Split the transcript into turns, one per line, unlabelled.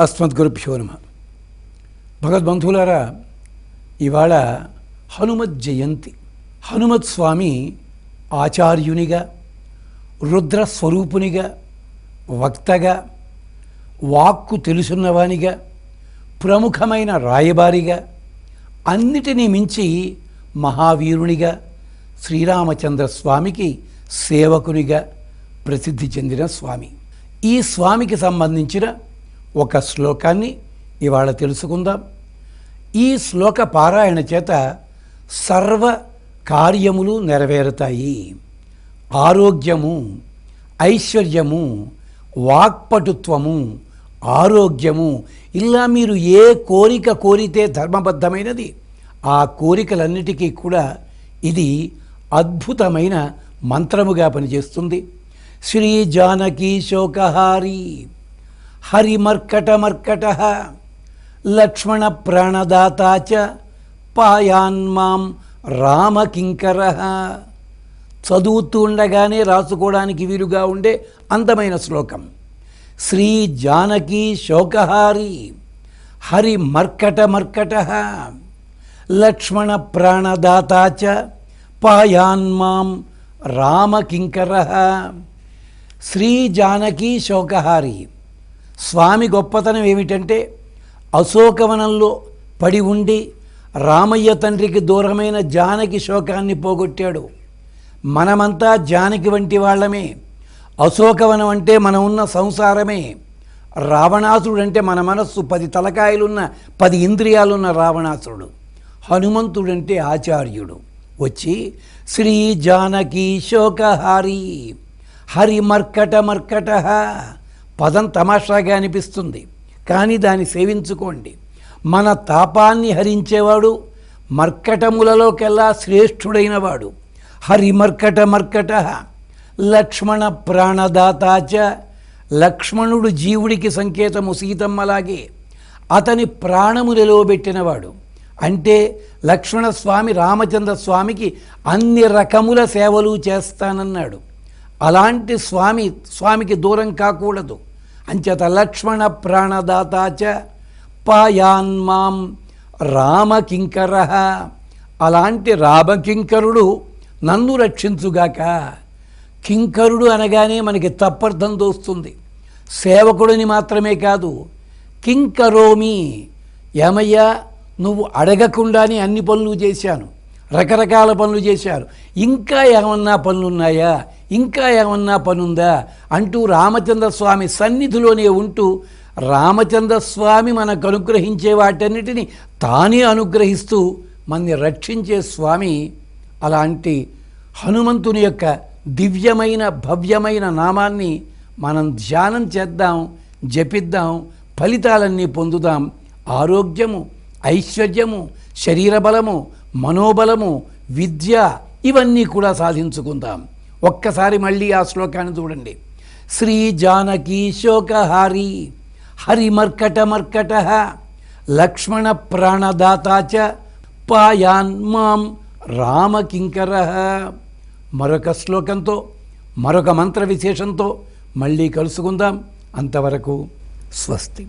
అస్మద్గురుభ్యో నమః. భగవద్బంధువులారా, ఇవాళ హనుమత్ జయంతి. హనుమత్ స్వామి ఆచార్యునిగా, రుద్రస్వరూపునిగా, వక్తగా, వాక్కు తెలుసున్నవానిగా, ప్రముఖమైన రాయబారిగా, అన్నిటినీ మించి మహావీరునిగా, శ్రీరామచంద్ర స్వామికి సేవకునిగా ప్రసిద్ధి చెందిన స్వామి. ఈ స్వామికి సంబంధించిన ఒక శ్లోకాన్ని ఇవాళ తెలుసుకుందాం. ఈ శ్లోక పారాయణ చేత సర్వ కార్యములు నెరవేరుతాయి. ఆరోగ్యము, ఐశ్వర్యము, వాక్పటుత్వము, ఆరోగ్యము, ఇలా మీరు ఏ కోరిక కోరితే ధర్మబద్ధమైనది ఆ కోరికలన్నిటికీ కూడా ఇది అద్భుతమైన మంత్రముగా పనిచేస్తుంది. శ్రీ జానకీ శోకహారి హరిమర్కటమర్కట లక్ష్మణ ప్రాణదాతా చ పాయాన్మాం రామకింకర. చదువుతూ ఉండగానే రాసుకోవడానికి వీలుగా ఉండే అందమైన శ్లోకం. శ్రీ జానకీ శోకహారి హరిమర్కటమర్కట లక్ష్మణ ప్రాణదాతా చ పాయాన్మాం రామకింకర. శ్రీ జానకీ శోకహారి స్వామి గొప్పతనం ఏమిటంటే, అశోకవనంలో పడి ఉండి రామయ్య తండ్రికి దూరమైన జానకి శోకాన్ని పోగొట్టాడు. మనమంతా జానకి వంటి వాళ్ళమే. అశోకవనం అంటే మనం ఉన్న సంసారమే. రావణాసురుడు అంటే మన మనస్సు 10 తలకాయలున్న 10 ఇంద్రియాలున్న రావణాసురుడు. హనుమంతుడంటే ఆచార్యుడు. వచ్చి శ్రీ జానకీ శోకహారి హరిమర్కటమర్కట. పదం తమాషాగా అనిపిస్తుంది, కానీ దాన్ని సేవించుకోండి. మన తాపాన్ని హరించేవాడు, మర్కటములలోకెల్లా శ్రేష్ఠుడైనవాడు. హరిమర్కటమర్కట లక్ష్మణ ప్రాణదాతా చ. లక్ష్మణుడు జీవుడికి సంకేతము, సీతమ్మలాగే అతని ప్రాణము నిలవబెట్టినవాడు. అంటే లక్ష్మణస్వామి రామచంద్ర స్వామికి అన్ని రకముల సేవలు చేస్తానన్నాడు. అలాంటి స్వామికి దూరం కాకూడదు. అంచేత లక్ష్మణ ప్రాణదాతా చ పాయాన్మాం రామకింకర. అలాంటి రామకింకరుడు నన్ను రక్షించుగాక. కింకరుడు అనగానే మనకి తప్పర్థం తోస్తుంది. సేవకుడిని మాత్రమే కాదు. కింకరోమి, ఏమయ్యా నువ్వు అడగకుండానే అన్ని పనులు చేశాను, రకరకాల పనులు చేశారు, ఇంకా ఏమన్నా పనులున్నాయా, ఇంకా ఏమన్నా పనుందా అంటూ రామచంద్ర స్వామి సన్నిధిలోనే ఉంటూ రామచంద్ర స్వామి మనకు అనుగ్రహించే వాటన్నిటిని తానే అనుగ్రహిస్తూ మనని రక్షించే స్వామి. అలాంటి హనుమంతుని యొక్క దివ్యమైన భవ్యమైన నామాన్ని మనం ధ్యానం చేద్దాం, జపిద్దాం, ఫలితాలన్నీ పొందుదాం. ఆరోగ్యము, ఐశ్వర్యము, శరీర బలము, మనోబలము, విద్య, ఇవన్నీ కూడా సాధించుకుందాం. ఒక్కసారి మళ్ళీ ఆ శ్లోకాన్ని చూడండి. శ్రీ జానకీ శోకహారి హరిమర్కటమర్కట లక్ష్మణ ప్రాణదాతా చ పాయాన్మాం రామకింకర. మరొక శ్లోకంతో, మరొక మంత్ర విశేషంతో మళ్ళీ కలుసుకుందాం. అంతవరకు స్వస్తి.